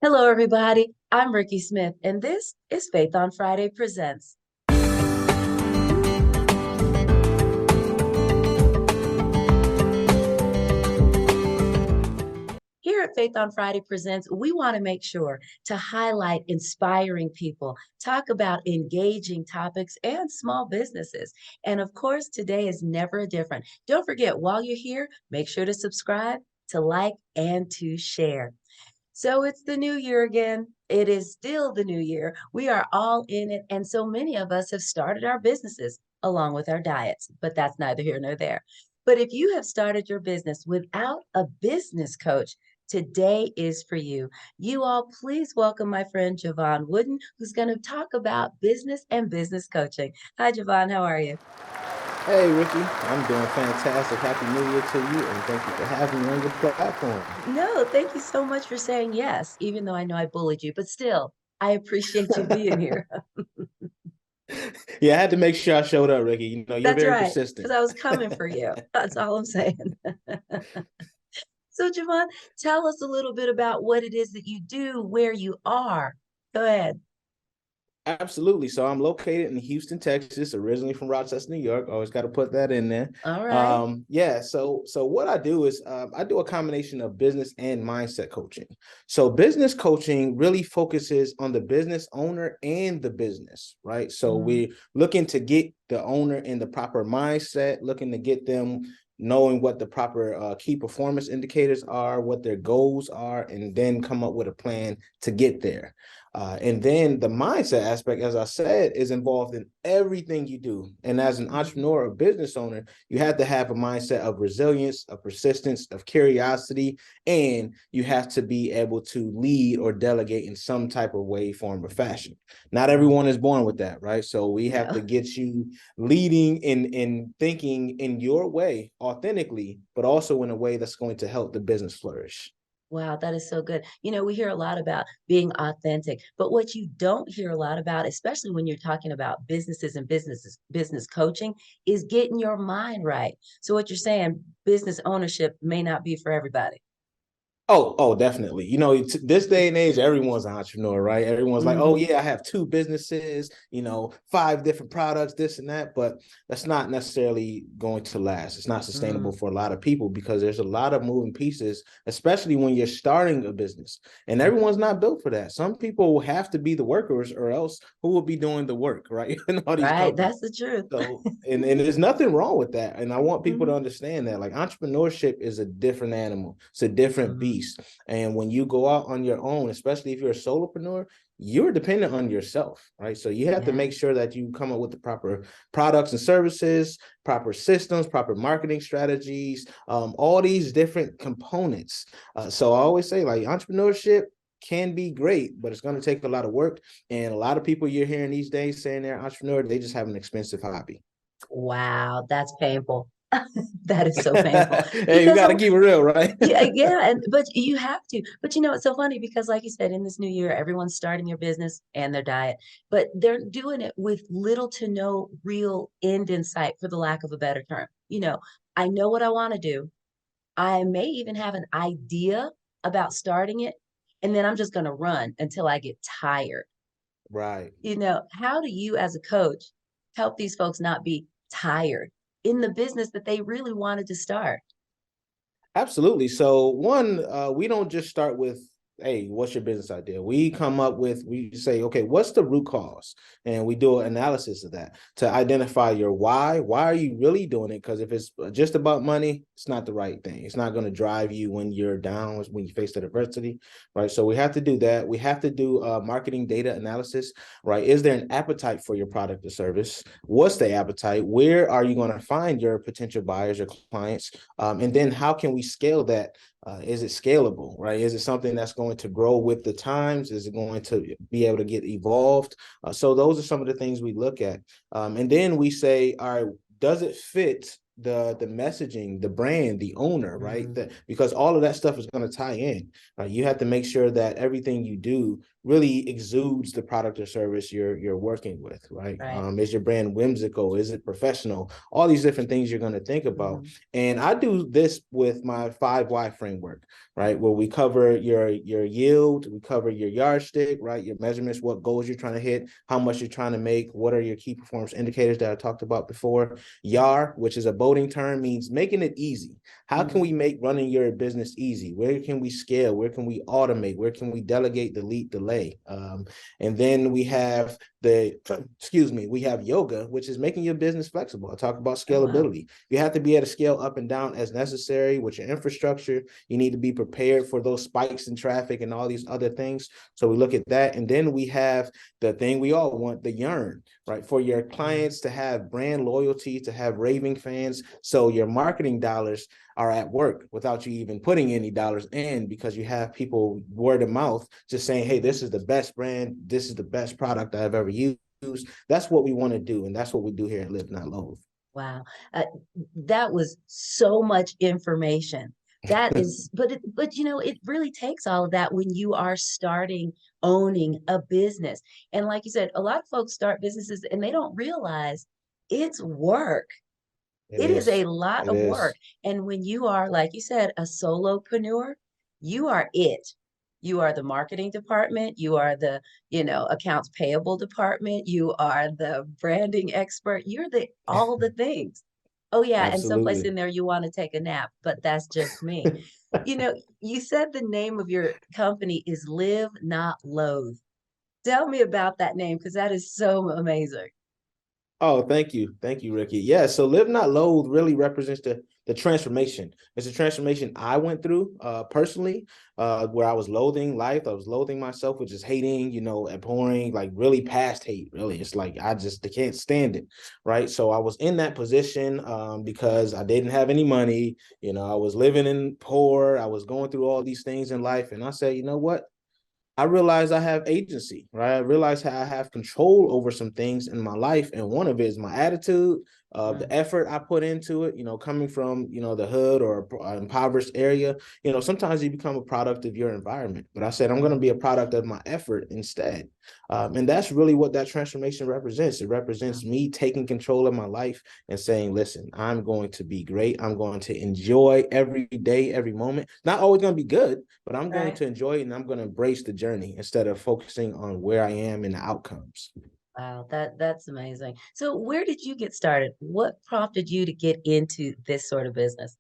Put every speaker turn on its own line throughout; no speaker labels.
Hello, everybody. I'm Rikki Smith, and this is Faith on Friday Presents. Here at Faith on Friday Presents, we want to make sure to highlight inspiring people, talk about engaging topics and small businesses. And of course, today is never different. Don't forget, while you're here, make sure to subscribe, to like, and to share. So it's the new year again. It is still the new year. We are all in it. And so many of us have started our businesses along with our diets, but that's neither here nor there. But if you have started your business without a business coach, today is for you. You all, please welcome my friend Jevon Wooden, who's going to talk about business and business coaching. Hi, Jevon. How are you?
Hey, Ricky, I'm doing fantastic. Happy New Year to you, and thank you for having me on your platform.
No, thank you so much for saying yes, even though I know I bullied you, but still, I appreciate you being here.
Yeah, I had to make sure I showed up, Ricky. You're
That's
very
right, because
persistent.
I was coming for you. That's all I'm saying. So, Javon, tell us a little bit about what it is that you do, where you are. Go ahead.
Absolutely. So I'm located in Houston, Texas, originally from Rochester, New York. Always got to put that in there.
All right.
Yeah. So what I do is I do a combination of business and mindset coaching. So business coaching really focuses on the business owner and the business, right? So
Mm,
we're looking to get the owner in the proper mindset, looking to get them knowing what the proper key performance indicators are, what their goals are, and then come up with a plan to get there. And then the mindset aspect, as I said, is involved in everything you do. And as an
mm.
entrepreneur or business owner, you have to have a mindset of resilience, of persistence, of curiosity, and you have to be able to lead or delegate in some type of way, form, or fashion. Not
Wow.
everyone is born with that, right? So we have to
No.
get you leading in thinking in your way authentically, but also in a way that's going to help the business flourish.
Wow, that is so good. We hear a lot about being authentic, but what you don't hear a lot about, especially when you're talking about businesses and business coaching, is getting your mind right. So what you're saying, business ownership may not be for everybody.
Oh, definitely. This day and age, everyone's an entrepreneur, right? Everyone's like, oh,
Hmm.
yeah, I have two businesses, five different products, this and that. But that's not necessarily going to last. It's not sustainable
Mm,
for a lot of people because there's a lot of moving pieces, especially when you're starting a business. And
mm.
everyone's not built for that. Some people have to be the workers, or else who will be doing the work, right? In all these
Right,
companies.
that's the truth.
So, and there's nothing wrong with that. And I want people to
Hmm.
understand that like entrepreneurship is a different animal. It's a different
Hmm.
beast. And when you go out on your own, especially if you're a solopreneur, you're dependent on yourself, right? So you have to
Yeah.
make sure that you come up with the proper products and services, proper systems, proper marketing strategies, all these different components. So I always say like entrepreneurship can be great, but it's going to take a lot of work. And a lot of people you're hearing these days saying they're entrepreneur, they just have an expensive hobby.
Wow, that's painful. That is so painful
Hey, you
because
got to keep it real, right?
yeah, yeah, and but you have to. But it's so funny because like you said, in this new year, everyone's starting their business and their diet, but they're doing it with little to no real end in sight, for the lack of a better term. I know what I want to do. I may even have an idea about starting it, and then I'm just going to run until I get tired.
Right.
How do you as a coach help these folks not be tired in the business that they really wanted to start?
Absolutely. So one, we don't just start with, hey, what's your business idea? We say, okay, what's the root cause? And we do an analysis of that to identify your why. Why are you really doing it? Because if it's just about money, it's not the right thing. It's not going to drive you when you're down, when you face adversity, right? So we have to do that. We have to do marketing data analysis, right? Is there an appetite for your product or service? What's the appetite? Where are you going to find your potential buyers or clients? And then how can we scale that? Is it scalable, right? Is it something that's going to grow with the times? Is it going to be able to get evolved? So those are some of the things we look at. And then we say, all right, does it fit the messaging, the brand, the owner, right?
Mm,
Because all of that stuff is going to tie in. You have to make sure that everything you do really exudes the product or service you're working with, right?
right.
Is your brand whimsical? Is it professional? All these different things you're going to think about.
Mhm.
And I do this with my 5 why framework, right? Where we cover your yield, we cover your yardstick, right? Your measurements, what goals you're trying to hit, how much you're trying to make, what are your key performance indicators that I talked about before. YAR, which is a boating term, means making it easy. How can we
Mhm.
make running your business easy? Where can we scale? Where can we automate? Where can we delegate, delete, delay? And then we have we have yoga, which is making your business flexible. I talk about
Oh, wow.
scalability. You have to be able to scale up and down as necessary with your infrastructure. You need to be prepared for those spikes in traffic and all these other things. So we look at that. And then we have the thing we all want, the yearn, right? For your
Mm.
clients to have brand loyalty, to have raving fans. So your marketing dollars are at work without you even putting any dollars in, because you have people word of mouth just saying, hey, this is the best brand. This is the best product I've ever used. That's what we want to do. And that's what we do here at Live Not Loathe.
Wow. Uh, that was so much information. That is, but it really takes all of that when you are starting owning a business. And like you said, a lot of folks start businesses and they don't realize it's work.
It
It is a
is.
lot
It
of work.
is.
And when you are, like you said, a solopreneur, you are it. You are the marketing department, you are the, accounts payable department, you are the branding expert, you're the all the things. Oh yeah, and someplace
Absolutely.
in there you want to take a nap, but that's just me. You said the name of your company is Live Not Loathe. Tell me about that name because that is so amazing.
Oh, thank you. Thank you, Rikki. Yeah, so Live Not Loathe really represents the transformation. It's a transformation I went through personally, where I was loathing life. I was loathing myself, which is hating, abhorring, like really past hate, really. It's like I can't stand it, right? So I was in that position because I didn't have any money. I was living in poor. I was going through all these things in life. And I said, you know what? I realized I have agency, right? I realized how I have control over some things in my life. And one of it is my attitude, the
Mm,
effort I put into it, coming from, the hood or an impoverished area, sometimes you become a product of your environment. But I said, I'm going to be a product of my effort instead. And that's really what that transformation represents. It represents me taking control of my life and saying, listen, I'm going to be great. I'm going to enjoy every day, every moment. Not always going to be good, but I'm going
right.
to enjoy it and I'm going to embrace the journey instead of focusing on where I am and the outcomes.
Wow, that's amazing. So where did you get started? What prompted you to get into this sort of business?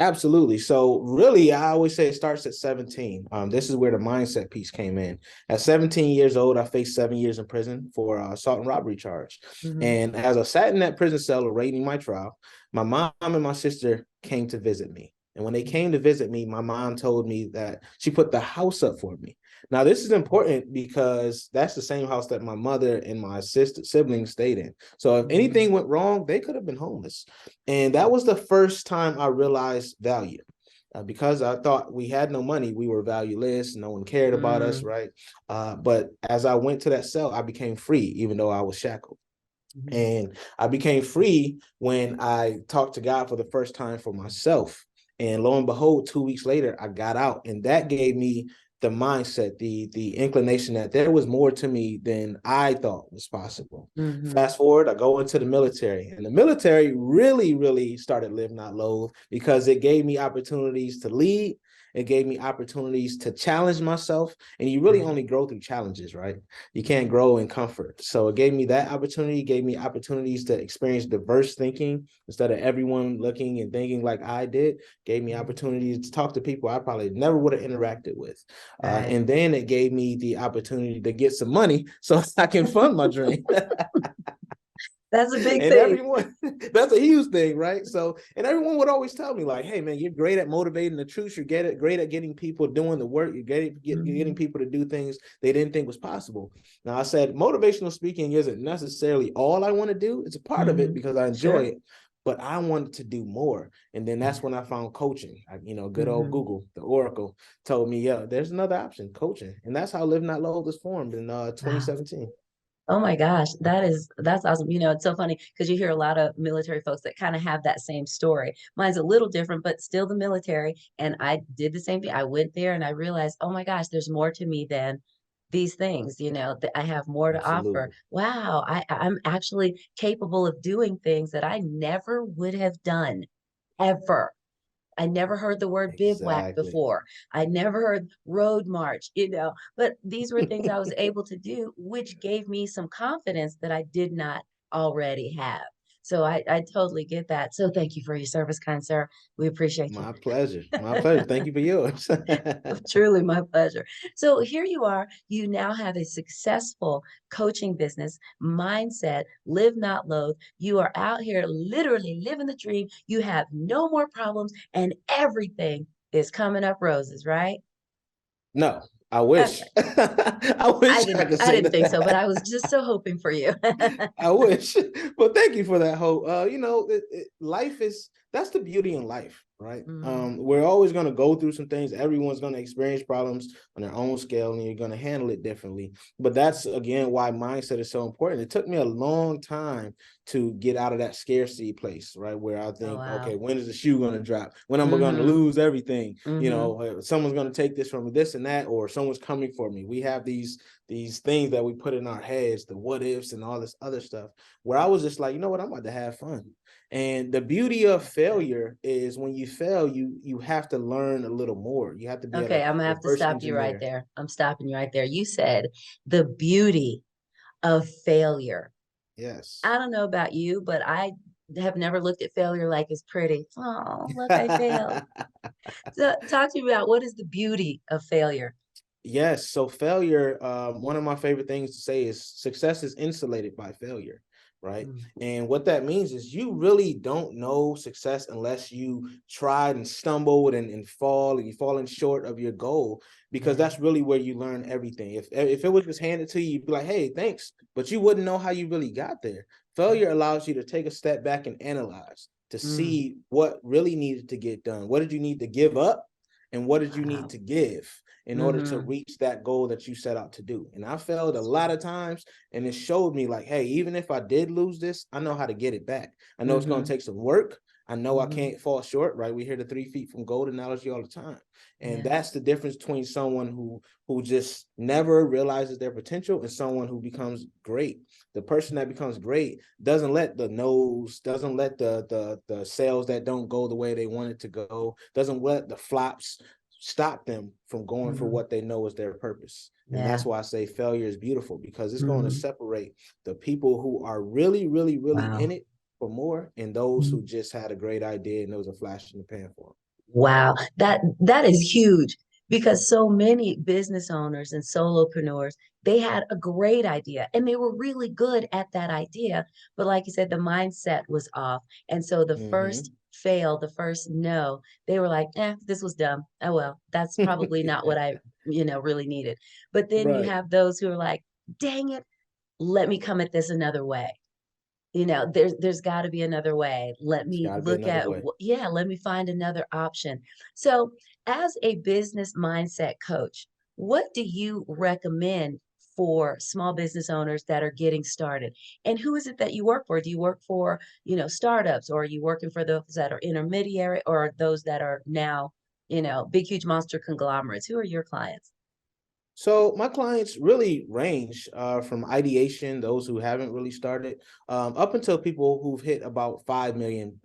Absolutely. So really, I always say it starts at 17. This is where the mindset piece came in. At 17 years old, I faced 7 years in prison for assault and robbery charge.
Hmm.
And as I sat in that prison cell awaiting my trial, my mom and my sister came to visit me. And when they came to visit me, my mom told me that she put the house up for me. Now, this is important because that's the same house that my mother and my sister siblings stayed in. So if
Hmm.
anything went wrong, they could have been homeless. And that was the first time I realized value. Because I thought we had no money, we were valueless, no one cared about us,
Hmm.
right? But as I went to that cell, I became free, even though I was shackled.
Hmm.
And I became free when I talked to God for the first time for myself. And lo and behold, 2 weeks later, I got out. And that gave me the mindset, the inclination that there was more to me than I thought was possible.
Hmm.
Fast forward, I go into the military. And the military really, really started Live Not Loathe because it gave me opportunities to lead. It gave me opportunities to challenge myself. And you really
Right.
only grow through challenges, right? You can't
Hmm.
grow in comfort. So it gave me that opportunity, gave me opportunities to experience diverse thinking instead of everyone looking and thinking like I did, gave me opportunities to talk to people I probably never would have interacted with.
Right.
And then it gave me the opportunity to get some money so I can fund my dream.
That's a big
And
thing.
everyone, that's a huge thing, right? So, and everyone would always tell me, like, hey, man, you're great at motivating the troops. Great at getting people doing the work. You're getting
Hmm.
people to do things they didn't think was possible. Now, I said, motivational speaking isn't necessarily all I want to do. It's a part of it
Hmm.
because I enjoy
Sure.
it, but I wanted to do more. And then that's
Yeah.
when I found coaching. Good old
Hmm.
Google, the Oracle, told me, yeah, there's another option, coaching. And that's how Live Not Loathe was formed in
Wow.
2017.
Oh my gosh, that's awesome. You know, it's so funny because you hear a lot of military folks that kind of have that same story. Mine's a little different, but still the military. And I did the same thing. I went there and I realized, oh my gosh, there's more to me than these things, you know, that I have more to offer.
Absolutely.
Wow, I'm actually capable of doing things that I never would have done ever. I never heard the word bivouac
Exactly.
before. I never heard road march, you know, but these were things I was able to do, which gave me some confidence that I did not already have. So I totally get that. So thank you for your service, kind sir. We appreciate you.
My pleasure. My pleasure. Thank you for yours.
Truly my pleasure. So here you are. You now have a successful coaching business, mindset, live not loathe. You are out here literally living the dream. You have no more problems and everything is coming up roses, right?
No, I wish.
Okay.
I wish I could
I
say
didn't think so, but
that.
I was just so hoping for you.
I wish. But thank you for that hope. Life is that's the beauty in life, right?
Mhm.
We're always going to go through some things. Everyone's going to experience problems on their own scale, and you're going to handle it differently. But that's again why mindset is so important. It took me a long time to get out of that scarcity place, right? Where I
Oh
think, okay,
wow.
when is the shoe going to drop? When am I going to
Mm-hmm.
lose everything?
Mm-hmm.
Someone's going to take this from me, this and that, or someone's coming for me. We have these things that we put in our heads, the what ifs and all this other stuff, where I was just like, you know what, I'm about to have fun. And the beauty of failure is when you fail, you have to learn a little more. You have to be able
Okay,
to
I'm gonna have to
reverse
stop you right
engineer.
there. I'm stopping you right there. You said the beauty of failure.
Yes.
I don't know about you, but I have never looked at failure like it's pretty. Oh, look, I failed. So talk to me about what is the beauty of failure?
Yes. So failure, one of my favorite things to say is success is insulated by failure, right?
Mm,
And what that means is you really don't know success unless you tried and stumbled and fall and you've fallen short of your goal, because
yeah.
that's really where you learn everything. If it was just handed to you, you'd be like, hey, thanks, but you wouldn't know how you really got there. Failure allows you to take a step back and analyze to
Mm,
see what really needed to get done. What did you need to give up? And what did you need
wow.
to give in order to
Mm-hmm.
reach that goal that you set out to do? And I failed a lot of times, and it showed me like, hey, even if I did lose this, I know how to get it back. I know it's going
Mm-hmm.
to take some work. I know I
Mm-hmm.
can't fall short, right? We hear the 3 feet from gold analogy all the time. And
Yeah.
that's the difference between someone who just never realizes their potential and someone who becomes great. The person that becomes great doesn't let the no's, doesn't let the sales that don't go the way they want it to go, doesn't let the flops stop them from going for
Mm-hmm.
what they know is their purpose. And
Yeah.
that's why I say failure is beautiful, because it's going to
Mm-hmm.
separate the people who are really, really, really in
Wow.
it for more and those who
Mm.
just had a great idea and there was a flash in the pan for them.
Wow. That is huge because so many business owners and solopreneurs, they had a great idea and they were really good at that idea. But like you said, the mindset was off. And so the first
Mm-hmm.
fail, the first no, they were like, this was dumb. Oh well, that's probably not what I, really needed. But then you
Right.
have those who are like, dang it, let me come at this another way. There's got to be another way. Let
It's
me
got to be
look
another
at,
way.
yeah, let me find another option. So as a business mindset coach, what do you recommend for small business owners that are getting started? And who is it that you work for? Do you work for, startups, or are you working for those that are intermediary, or those that are now, big huge monster conglomerates? Who are your clients?
So my clients really range from ideation, those who haven't really started, up until people who've hit about $5 million.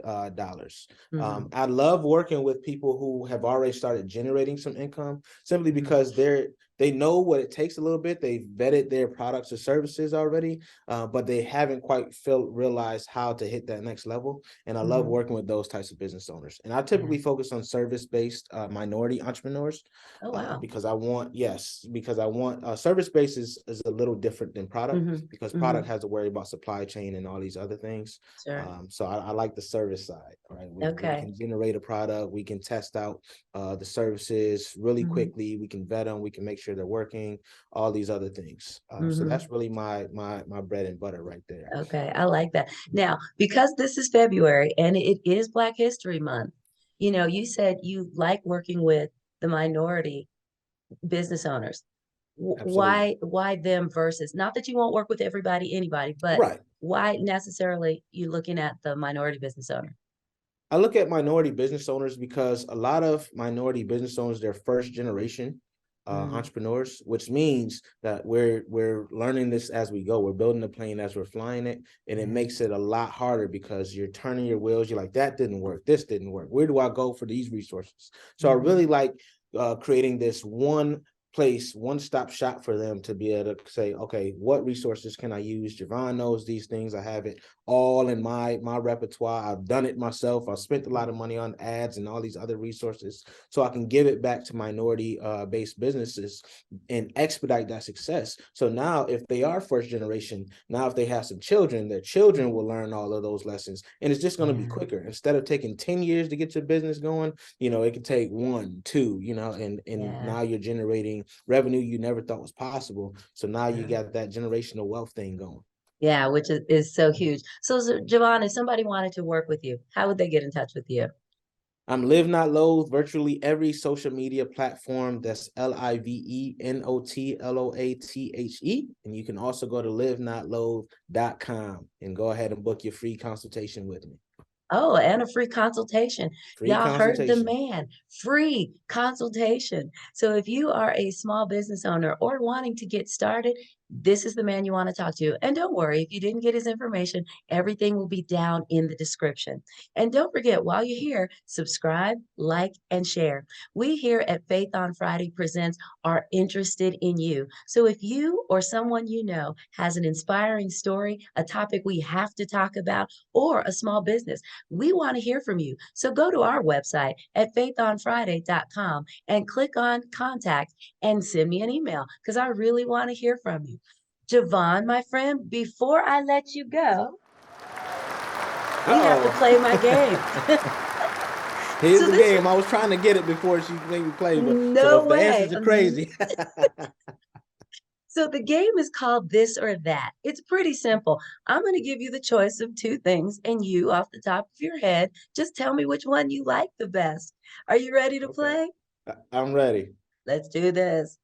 Hmm.
I love working with people who have already started generating some income, simply
Hmm.
because they know what it takes a little bit. They've vetted their products or services already, but they haven't quite realized how to hit that next level. And I love
Hmm.
working with those types of business owners. And I
Yeah.
typically focus on service-based minority entrepreneurs,
Oh, wow.
because I want service based is a little different than product,
Hmm.
because product
Hmm.
has to worry about supply chain and all these other things.
Sure.
So I like the service side, right? We
Okay.
can generate a product, we can test out the services really
Hmm.
quickly, we can vet them, we can make sure they're working, all these other things. So
Hmm.
that's really my bread and butter right there.
Okay, I like that. Now, because this is February and it is Black History Month, you said you like working with the minority business owners.
Absolutely.
Why them versus, not that you won't work with everybody, anybody, but
Right.
why necessarily you looking at the minority business owner?
I look at minority business owners because a lot of minority business owners, they're first generation
Mm,
entrepreneurs, which means that we're learning this as we go. We're building the plane as we're flying it, and it makes
yes.
it a lot harder because you're turning your wheels. You're like, that didn't work. This didn't work. Where do I go for these resources? So I
Mhm.
really like creating this one place, one-stop shop for them to be able to say, okay, what resources can I use? Jevon knows these things. I have it all in my repertoire. I've done it myself. I've spent a lot of money on ads and all these other resources, so I can give it back to minority based businesses and expedite that success. So now if they are first generation, now if they have some children, their children will learn all of those lessons, and it's just going to be
Yeah,
quicker. Instead of taking 10 years to get your business going, it can take 1, 2, and
yeah,
now you're generating revenue you never thought was possible. So now you
yeah.
got that generational wealth thing going.
Yeah, which is so huge. So, Jevon, if somebody wanted to work with you, how would they get in touch with you?
I'm Live Not Loathe, virtually every social media platform. That's LiveNotloathe. And you can also go to livenotloathe.com and go ahead and book your free consultation with me.
Oh, and a free consultation.
Free
Y'all heard the
consultation.
man. Free consultation. So if you are a small business owner or wanting to get started, this is the man you want to talk to. And don't worry, if you didn't get his information, everything will be down in the description. And don't forget, while you're here, subscribe, like, and share. We here at Faith on Friday Presents are interested in you. So if you or someone you know has an inspiring story, a topic we have to talk about, or a small business, we want to hear from you. So go to our website at faithonfriday.com and click on contact and send me an email because I really want to hear from you. Jevon, my friend, before I let you go, we have to
Uh-oh.
play my game.
Here's
So
the
this
game. I was trying to get it before she made me play, but so
no
if the
way.
answers are crazy.
So the game is called This or That. It's pretty simple. I'm going to give you the choice of two things, and you, off the top of your head, just tell me which one you like the best. Are you ready to
Okay.
play?
I'm ready.
Let's do this.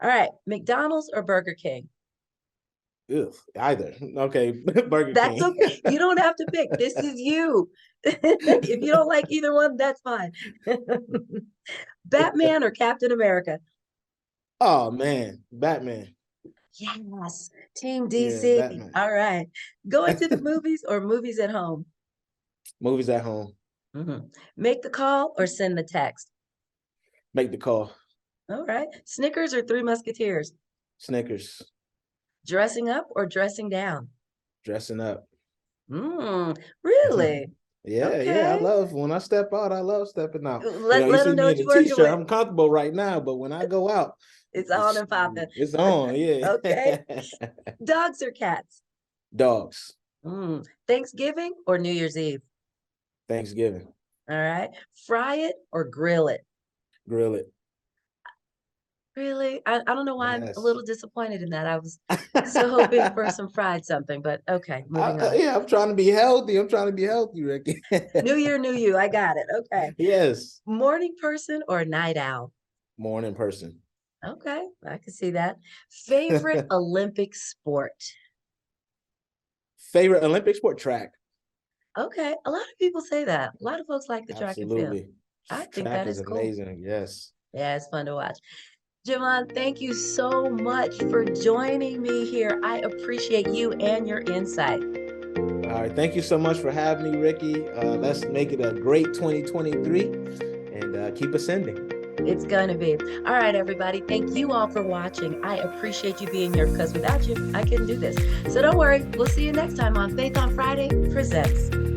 All right, McDonald's or Burger King?
Ugh, either. Okay, Burger
That's
King.
okay. You don't have to pick. This is you. If you don't like either one, that's fine. Batman or Captain America?
Oh man, Batman.
Yes, Team
Yeah,
DC.
Batman.
All right. Going to the movies or movies at home?
Movies at home.
Mhm. Make the call or send the text?
Make the call.
All right. Snickers or Three Musketeers?
Snickers.
Dressing up or dressing down?
Dressing up.
Really?
Yeah. I
Okay.
love when I step out. I love stepping out. You
Let them
see
know
me
what
in a
you're working
t-shirt.
with.
I'm comfortable right now, but when I go out,
It's on and popping.
it's on. Yeah.
Okay. Dogs or cats?
Dogs.
Thanksgiving or New Year's Eve?
Thanksgiving.
All right. Fry it or grill it?
Grill it.
Really? I don't know why I'm a
Yes.
little disappointed in that. I was so hoping for some fried something, but okay, moving on.
Yeah, I'm trying to be healthy. I'm trying to be healthy, Rikki.
New year, new you. I got it. Okay.
Yes.
Morning person or night owl?
Morning person.
Okay, I can see that. Favorite Olympic sport?
Favorite Olympic sport? Track.
Okay, a lot of people say that. A lot of folks like the track and field.
Absolutely.
I think
Track
that
is
is cool.
amazing. Yes.
Yeah, it's fun to watch. Javon, thank you so much for joining me here. I appreciate you and your insight.
All right. Thank you so much for having me, Rikki. Let's make it a great 2023 and keep ascending.
It's going to be. All right, everybody. Thank you all for watching. I appreciate you being here because without you, I couldn't do this. So don't worry. We'll see you next time on Faith on Friday Presents.